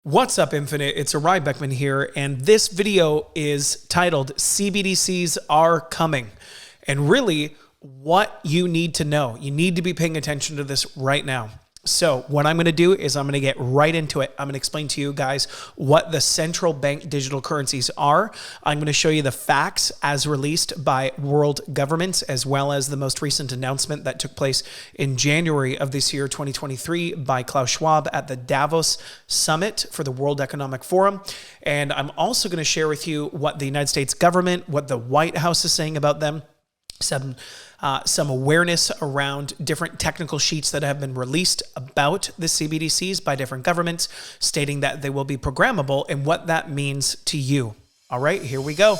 What's up, Infinite? It's Arai Beckman here, and this video is titled CBDCs Are Coming. And really, what you need to know. You need to be paying attention to this right now. So what I'm going to do is I'm going to get right into it. I'm going to explain to you guys what the central bank digital currencies are. I'm going to show you the facts as released by world governments, as well as the most recent announcement that took place in January of this year, 2023, by Klaus Schwab at the Davos Summit for the World Economic Forum. And I'm also going to share with you what the United States government, what the White House is saying about them, some awareness around different technical sheets that have been released about the CBDCs by different governments, stating that they will be programmable and what that means to you. All right, here we go.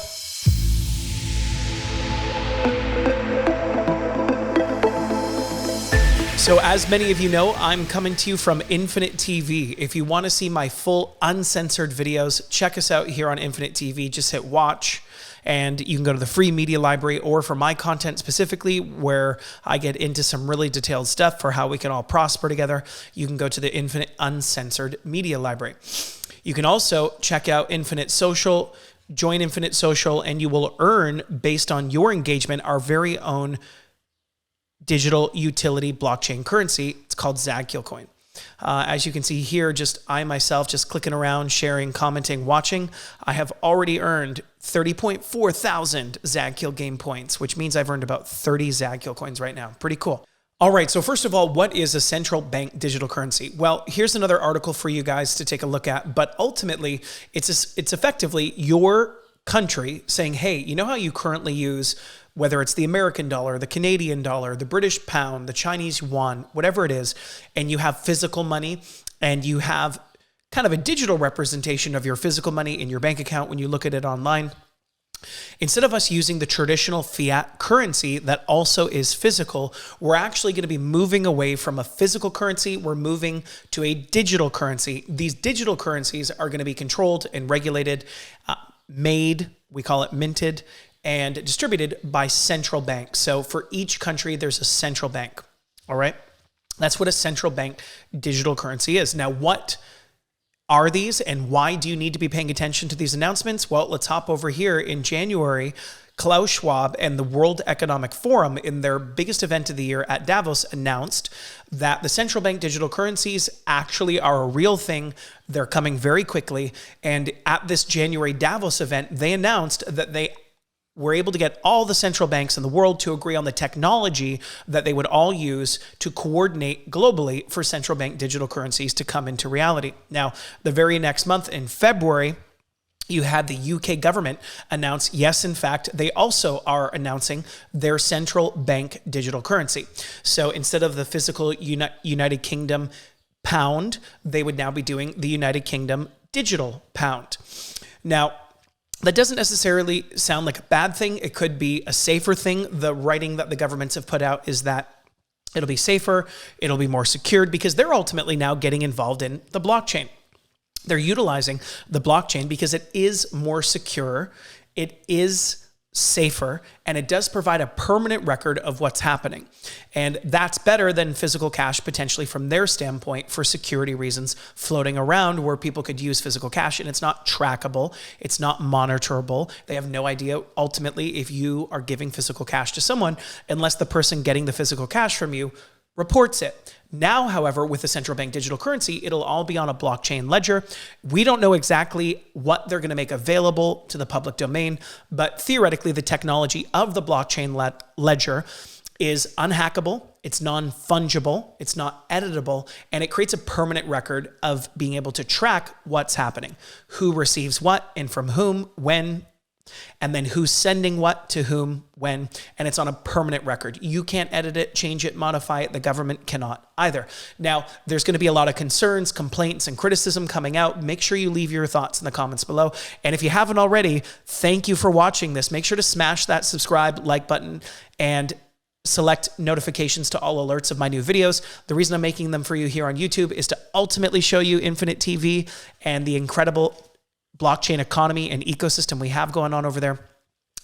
So as many of you know, I'm coming to you from INFYNIT TV. If you want to see my full uncensored videos, check us out here on INFYNIT TV. Just hit watch. And you can go to the free media library, or for my content specifically, where I get into some really detailed stuff for how we can all prosper together, you can go to the INFYNIT Uncensored Media Library. You can also check out INFYNIT Social, join INFYNIT Social, and you will earn, based on your engagement, our very own digital utility blockchain currency. It's called Zagkiel Coin. As you can see here, I myself just clicking around, sharing, commenting, watching. I have already earned 30.4 thousand Zagkiel game points, which means I've earned about 30 Zagkiel coins right now. Pretty cool. All right, so first of all, what is a central bank digital currency? Well, here's another article for you guys to take a look at, but ultimately, it's effectively your country saying, hey, you know how you currently use, whether it's the American dollar, the Canadian dollar, the British pound, the Chinese yuan, whatever it is, and you have physical money and you have kind of a digital representation of your physical money in your bank account when you look at it online. Instead of us using the traditional fiat currency that also is physical, we're actually going to be moving away from a physical currency. We're moving to a digital currency. These digital currencies are going to be controlled and regulated, made, we call it minted, and distributed by central banks. So for each country, there's a central bank. All right. That's what a central bank digital currency is. Now, what are these and why do you need to be paying attention to these announcements? Well, let's hop over here. In January, Klaus Schwab and the World Economic Forum, in their biggest event of the year at Davos, announced that the central bank digital currencies actually are a real thing. They're coming very quickly. And at this January Davos event, they announced that they were able to get all the central banks in the world to agree on the technology that they would all use to coordinate globally for central bank digital currencies to come into reality. Now, the very next month in February, you had the UK government announce, yes, in fact, they also are announcing their central bank digital currency. So instead of the physical United Kingdom pound, they would now be doing the United Kingdom digital pound. Now, that doesn't necessarily sound like a bad thing. It could be a safer thing. The writing that the governments have put out is that it'll be safer, it'll be more secured, because they're ultimately now getting involved in the blockchain. They're utilizing the blockchain because it is more secure, it is safer, and it does provide a permanent record of what's happening. And that's better than physical cash, potentially from their standpoint, for security reasons, floating around where people could use physical cash and it's not trackable, it's not monitorable. They have no idea ultimately if you are giving physical cash to someone unless the person getting the physical cash from you reports it. Now, however, with the central bank digital currency, it'll all be on a blockchain ledger. We don't know exactly what they're going to make available to the public domain, but theoretically, the technology of the blockchain ledger is unhackable, it's non-fungible, it's not editable, and it creates a permanent record of being able to track what's happening, who receives what and from whom, when, and then who's sending what to whom, when, and it's on a permanent record. You can't edit it, change it, modify it. The government cannot either. Now, there's going to be a lot of concerns, complaints, and criticism coming out. Make sure you leave your thoughts in the comments below. And if you haven't already, thank you for watching this. Make sure to smash that subscribe, like button, and select notifications to all alerts of my new videos. The reason I'm making them for you here on YouTube is to ultimately show you INFYNIT TV and the incredible blockchain economy and ecosystem we have going on over there.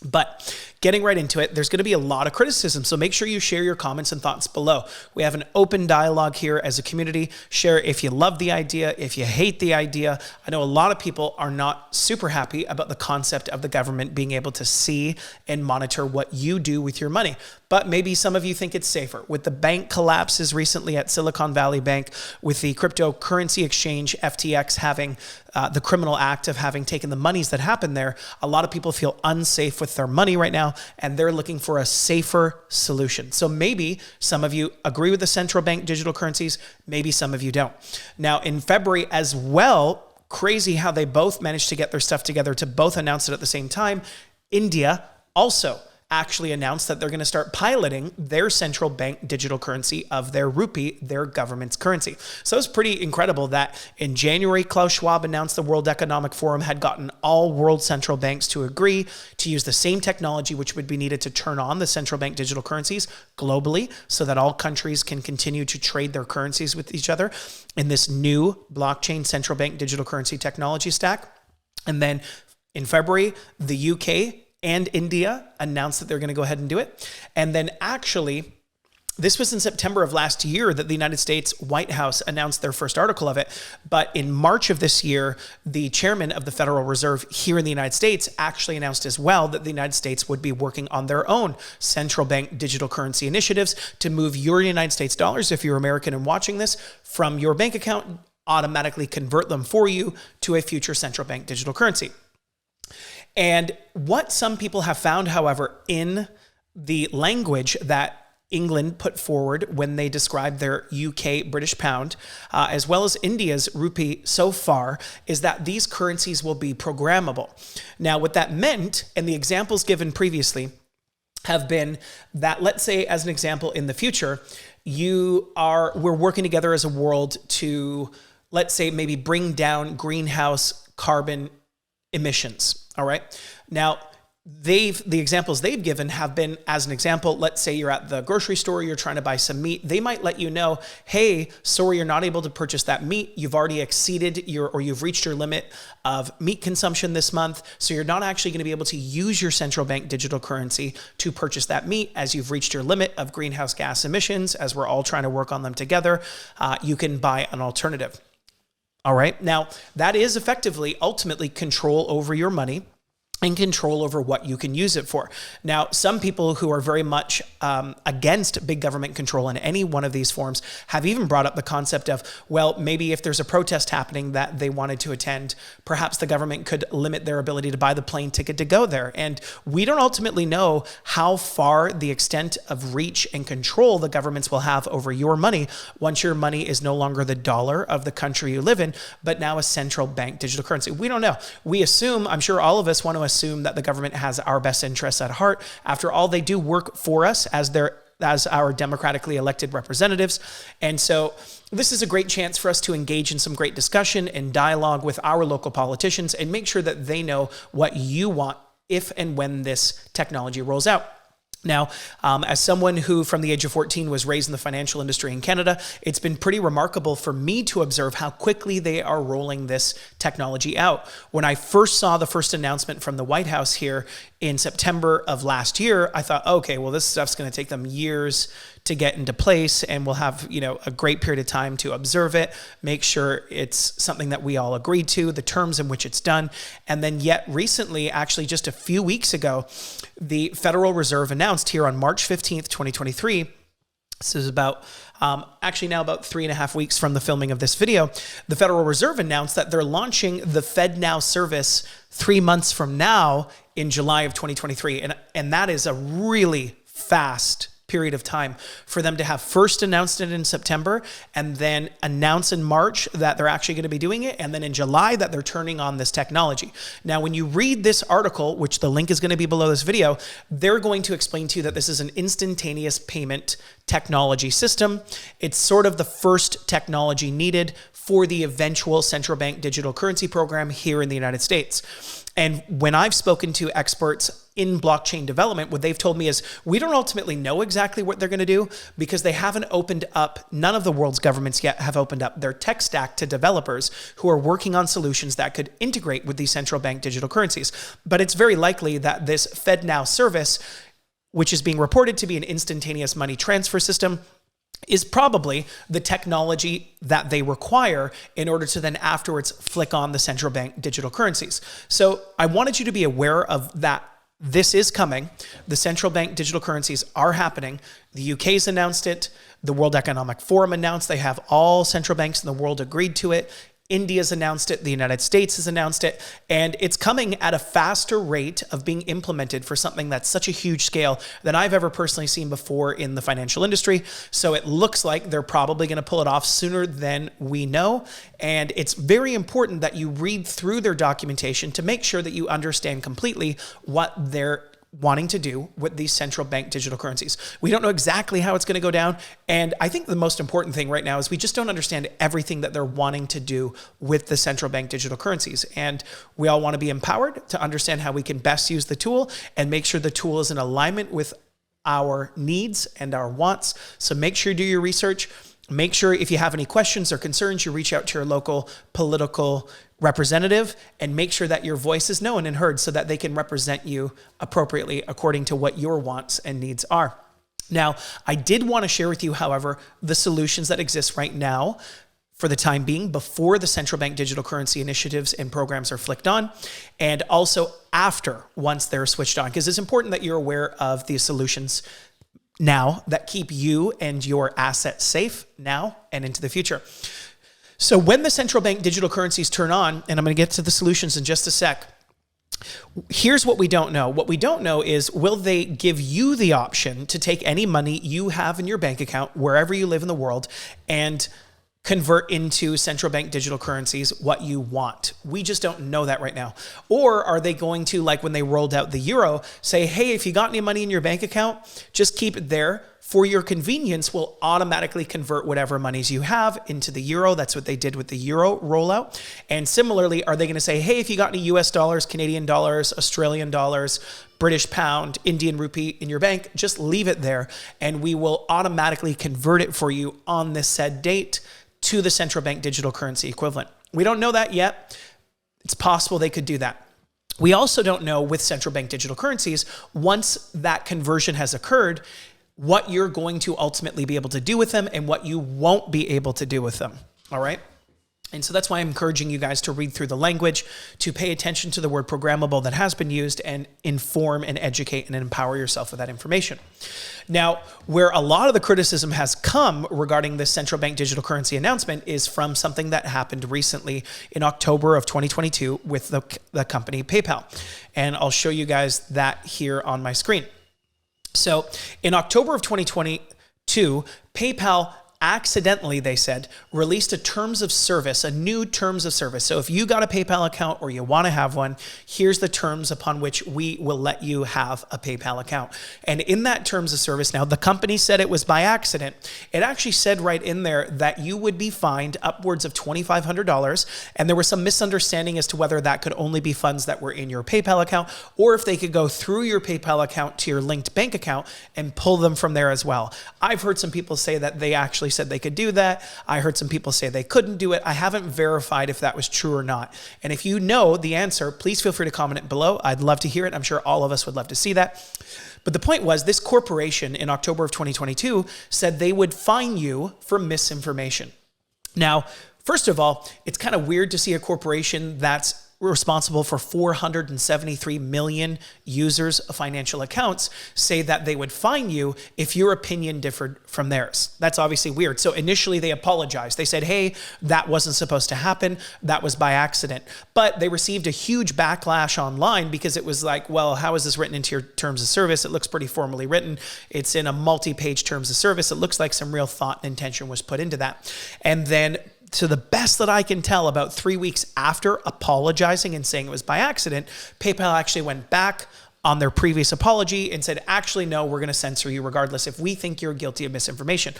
But getting right into it, there's going to be a lot of criticism. So make sure you share your comments and thoughts below. We have an open dialogue here as a community. Share if you love the idea, if you hate the idea. I know a lot of people are not super happy about the concept of the government being able to see and monitor what you do with your money. But maybe some of you think it's safer. With the bank collapses recently at Silicon Valley Bank, with the cryptocurrency exchange FTX having the criminal act of having taken the monies that happened there, a lot of people feel unsafe with their money right now, and they're looking for a safer solution. So maybe some of you agree with the central bank digital currencies, maybe some of you don't. Now in February as well, crazy how they both managed to get their stuff together to both announce it at the same time. India also actually announced that they're going to start piloting their central bank digital currency of their rupee, their government's currency. So it's pretty incredible that in January, Klaus Schwab announced the World Economic Forum had gotten all world central banks to agree to use the same technology which would be needed to turn on the central bank digital currencies globally so that all countries can continue to trade their currencies with each other in this new blockchain central bank digital currency technology stack. And then in February, the UK and India announced that they're going to go ahead and do it. And then actually, this was in September of last year that the United States White House announced their first article of it. But in March of this year, the chairman of the Federal Reserve here in the United States actually announced as well that the United States would be working on their own central bank digital currency initiatives to move your United States dollars, if you're American and watching this, from your bank account, automatically convert them for you to a future central bank digital currency. And what some people have found, however, in the language that England put forward when they described their UK British pound, as well as India's rupee so far, is that these currencies will be programmable. Now, what that meant, and the examples given previously have been that, let's say, as an example, in the future, we're working together as a world to, let's say, maybe bring down greenhouse carbon emissions. All right. Now, the examples they've given have been, as an example, let's say you're at the grocery store, you're trying to buy some meat. They might let you know, hey, sorry, you're not able to purchase that meat. You've already exceeded you've reached your limit of meat consumption this month. So you're not actually going to be able to use your central bank digital currency to purchase that meat as you've reached your limit of greenhouse gas emissions. As we're all trying to work on them together, you can buy an alternative. All right. Now, that is effectively, ultimately, control over your money and control over what you can use it for. Now, some people who are very much against big government control in any one of these forms have even brought up the concept of, well, maybe if there's a protest happening that they wanted to attend, perhaps the government could limit their ability to buy the plane ticket to go there. And we don't ultimately know how far the extent of reach and control the governments will have over your money once your money is no longer the dollar of the country you live in, but now a central bank digital currency. We don't know. We assume, I'm sure all of us want to assume that the government has our best interests at heart. After all, they do work for us as our democratically elected representatives. And so this is a great chance for us to engage in some great discussion and dialogue with our local politicians and make sure that they know what you want if and when this technology rolls out. Now, as someone who from the age of 14 was raised in the financial industry in Canada, it's been pretty remarkable for me to observe how quickly they are rolling this technology out. When I first saw the first announcement from the White House here in September of last year, I thought, okay, well, this stuff's going to take them years to get into place, and we'll have, a great period of time to observe it, make sure it's something that we all agree to, the terms in which it's done. And then yet recently, actually just a few weeks ago, the Federal Reserve announced here on March 15th, 2023, this is about actually now about 3.5 weeks from the filming of this video, the Federal Reserve announced that they're launching the FedNow service 3 months from now in July of 2023. And that is a really fast period of time for them to have first announced it in September and then announce in March that they're actually going to be doing it, and then in July that they're turning on this technology. Now, when you read this article, which the link is going to be below this video, they're going to explain to you that this is an instantaneous payment technology system. It's sort of the first technology needed for the eventual central bank digital currency program here in the United States. And when I've spoken to experts in blockchain development, what they've told me is we don't ultimately know exactly what they're going to do because they haven't opened up, none of the world's governments yet have opened up their tech stack to developers who are working on solutions that could integrate with these central bank digital currencies. But it's very likely that this FedNow service, which is being reported to be an instantaneous money transfer system, is probably the technology that they require in order to then afterwards flick on the central bank digital currencies. So I wanted you to be aware of that. This is coming. The central bank digital currencies are happening. The UK's announced it. The World Economic Forum announced they have all central banks in the world agreed to it. India's announced it, the United States has announced it, and it's coming at a faster rate of being implemented for something that's such a huge scale than I've ever personally seen before in the financial industry. So it looks like they're probably going to pull it off sooner than we know. And it's very important that you read through their documentation to make sure that you understand completely what they're wanting to do with these central bank digital currencies. We don't know exactly how it's going to go down. And I think the most important thing right now is we just don't understand everything that they're wanting to do with the central bank digital currencies. And we all want to be empowered to understand how we can best use the tool and make sure the tool is in alignment with our needs and our wants. So make sure you do your research. Make sure if you have any questions or concerns, you reach out to your local political representative and make sure that your voice is known and heard so that they can represent you appropriately according to what your wants and needs are. Now, I did want to share with you, however, the solutions that exist right now for the time being before the central bank digital currency initiatives and programs are flicked on, and also after once they're switched on, because it's important that you're aware of these solutions now that keep you and your assets safe now and into the future. So when the central bank digital currencies turn on, and I'm going to get to the solutions in just a sec, here's what we don't know. What we don't know is, will they give you the option to take any money you have in your bank account, wherever you live in the world, and convert into central bank digital currencies what you want? We just don't know that right now. Or are they going to, like when they rolled out the euro, say, hey, if you got any money in your bank account, just keep it there. For your convenience, we'll automatically convert whatever monies you have into the euro. That's what they did with the euro rollout. And similarly, are they going to say, hey, if you got any US dollars, Canadian dollars, Australian dollars, British pound, Indian rupee in your bank, just leave it there and we will automatically convert it for you on this said date to the central bank digital currency equivalent. We don't know that yet. It's possible they could do that. We also don't know with central bank digital currencies, once that conversion has occurred, what you're going to ultimately be able to do with them and what you won't be able to do with them. All right. And so that's why I'm encouraging you guys to read through the language, to pay attention to the word programmable that has been used, and inform and educate and empower yourself with that information. Now, where a lot of the criticism has come regarding this central bank digital currency announcement is from something that happened recently in October of 2022 with the company PayPal. And I'll show you guys that here on my screen. So in October of 2022, PayPal accidentally, they said, released a terms of service, a new terms of service. So if you got a PayPal account or you want to have one, here's the terms upon which we will let you have a PayPal account. And in that terms of service, now the company said it was by accident. It actually said right in there that you would be fined upwards of $2,500. And there was some misunderstanding as to whether that could only be funds that were in your PayPal account, or if they could go through your PayPal account to your linked bank account and pull them from there as well. I've heard some people say that they actually said they could do that. I heard some people say they couldn't do it. I haven't verified if that was true or not. And if you know the answer, please feel free to comment it below. I'd love to hear it. I'm sure all of us would love to see that. But the point was, this corporation in October of 2022 said they would fine you for misinformation. Now, first of all, it's kind of weird to see a corporation that's responsible for 473 million users of financial accounts say that they would fine you if your opinion differed from theirs. That's obviously weird. So initially they apologized. They said, hey, that wasn't supposed to happen. That was by accident. But they received a huge backlash online because it was like, well, how is this written into your terms of service? It looks pretty formally written. It's in a multi-page terms of service. It looks like some real thought and intention was put into that. And then, to the best that I can tell, about 3 weeks after apologizing and saying it was by accident, PayPal actually went back on their previous apology and said, actually, no, we're going to censor you regardless if we think you're guilty of misinformation.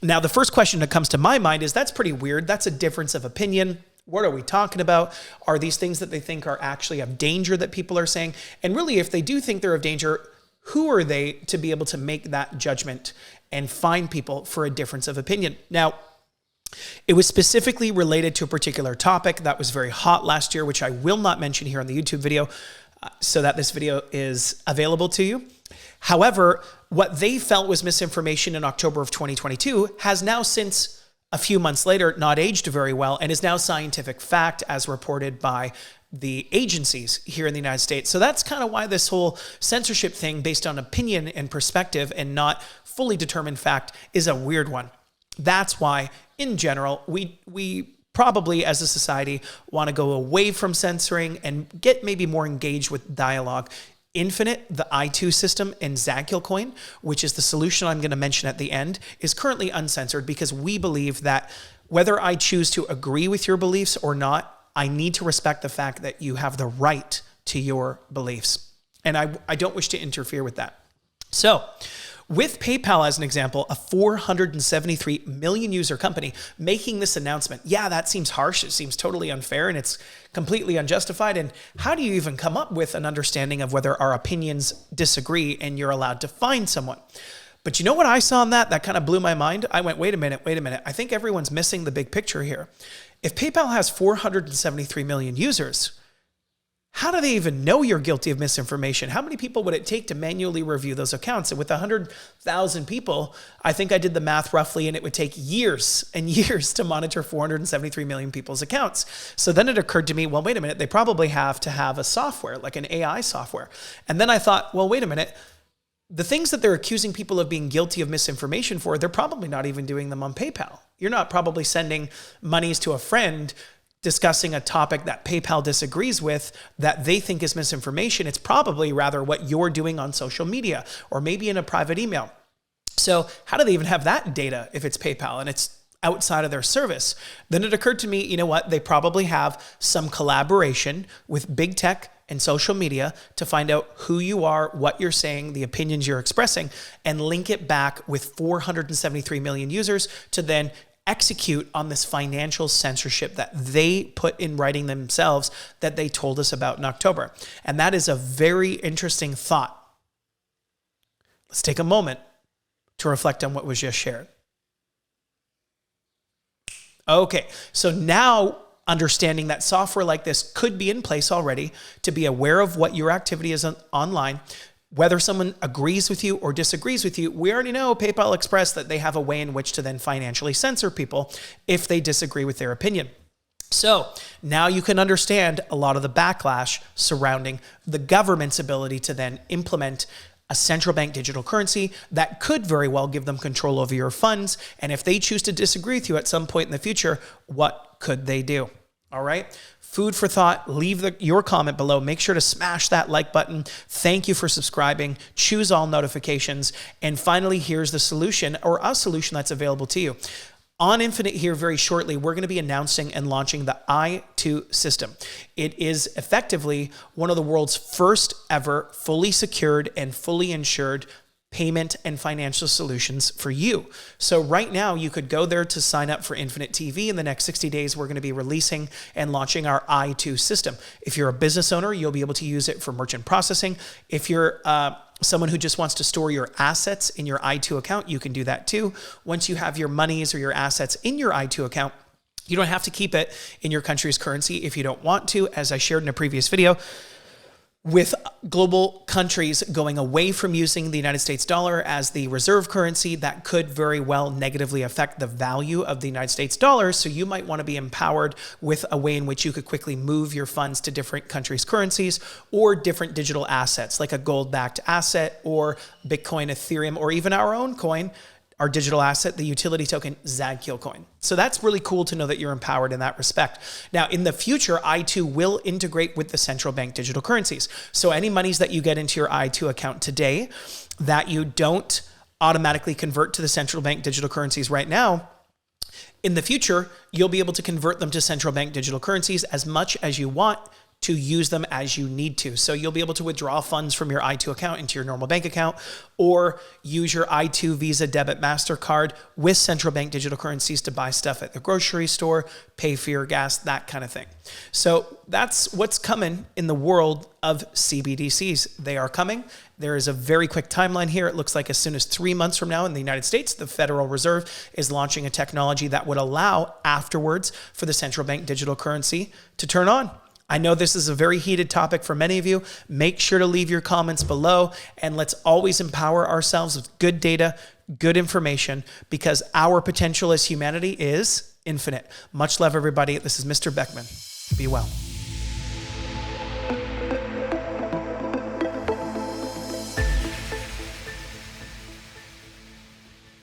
Now, the first question that comes to my mind is, that's pretty weird. That's a difference of opinion. What are we talking about? Are these things that they think are actually of danger that people are saying? And really, if they do think they're of danger, who are they to be able to make that judgment and fine people for a difference of opinion? Now, it was specifically related to a particular topic that was very hot last year, which I will not mention here on the YouTube video, so that this video is available to you. However, what they felt was misinformation in October of 2022 has now since a few months later not aged very well and is now scientific fact as reported by the agencies here in the United States. So that's kind of why this whole censorship thing based on opinion and perspective and not fully determined fact is a weird one. That's why, in general, we probably as a society want to go away from censoring and get maybe more engaged with dialogue. INFYNIT, the I2 system, and Zakiel coin, which is the solution I'm going to mention at the end, is currently uncensored because we believe that whether I choose to agree with your beliefs or not, I need to respect the fact that you have the right to your beliefs. And I don't wish to interfere with that. So, with PayPal as an example, a 473 million user company making this announcement, yeah, that seems harsh. It seems totally unfair and it's completely unjustified. And how do you even come up with an understanding of whether our opinions disagree and you're allowed to fine someone? But you know what I saw in that kind of blew my mind? I went, wait a minute. I think everyone's missing the big picture here. If PayPal has 473 million users, how do they even know you're guilty of misinformation? How many people would it take to manually review those accounts? And with 100,000 people, I think I did the math roughly, and it would take years and years to monitor 473 million people's accounts. So then it occurred to me, well, wait a minute, they probably have to have a software, like an AI software. And then I thought, well, wait a minute, the things that they're accusing people of being guilty of misinformation for, they're probably not even doing them on PayPal. You're not probably sending monies to a friend discussing a topic that PayPal disagrees with that they think is misinformation. It's probably rather what you're doing on social media or maybe in a private email. So how do they even have that data if it's PayPal and it's outside of their service? Then it occurred to me, you know what? They probably have some collaboration with big tech and social media to find out who you are, what you're saying, the opinions you're expressing, and link it back with 473 million users to then execute on this financial censorship that they put in writing themselves that they told us about in October. And that is a very interesting thought. Let's take a moment to reflect on what was just shared. Okay, so now understanding that software like this could be in place already to be aware of what your activity is online. Whether someone agrees with you or disagrees with you, we already know PayPal expressed that they have a way in which to then financially censor people if they disagree with their opinion. So now you can understand a lot of the backlash surrounding the government's ability to then implement a central bank digital currency that could very well give them control over your funds. And if they choose to disagree with you at some point in the future, what could they do? All right. Food for thought. Leave your comment below. Make sure to smash that like button. Thank you for subscribing. Choose all notifications. And finally, here's the solution, or a solution that's available to you. On INFYNIT here very shortly, we're going to be announcing and launching the I2 system. It is effectively one of the world's first ever fully secured and fully insured payment and financial solutions for you. So right now you could go there to sign up for INFYNIT TV. In the next 60 days, we're going to be releasing and launching our I2 system. If you're a business owner, you'll be able to use it for merchant processing. If you're someone who just wants to store your assets in your I2 account, you can do that too. Once you have your monies or your assets in your I2 account, you don't have to keep it in your country's currency if you don't want to, as I shared in a previous video. With global countries going away from using the United States dollar as the reserve currency, that could very well negatively affect the value of the United States dollar. So you might want to be empowered with a way in which you could quickly move your funds to different countries' currencies or different digital assets, like a gold-backed asset or Bitcoin, Ethereum, or even our own coin, our digital asset, the utility token, Zakiel coin. So that's really cool to know that you're empowered in that respect. Now, in the future, I2 will integrate with the central bank digital currencies. So any monies that you get into your I2 account today that you don't automatically convert to the central bank digital currencies right now, in the future, you'll be able to convert them to central bank digital currencies as much as you want to use them as you need to. So you'll be able to withdraw funds from your i2 account into your normal bank account, or use your i2 Visa Debit MasterCard with central bank digital currencies to buy stuff at the grocery store, pay for your gas, that kind of thing. So that's what's coming in the world of CBDCs. They are coming. There is a very quick timeline here. It looks like as soon as 3 months from now in the United States, the Federal Reserve is launching a technology that would allow afterwards for the central bank digital currency to turn on. I know this is a very heated topic for many of you. Make sure to leave your comments below, and let's always empower ourselves with good data, good information, because our potential as humanity is infinite. Much love, everybody. This is Mr. Beckman. Be well.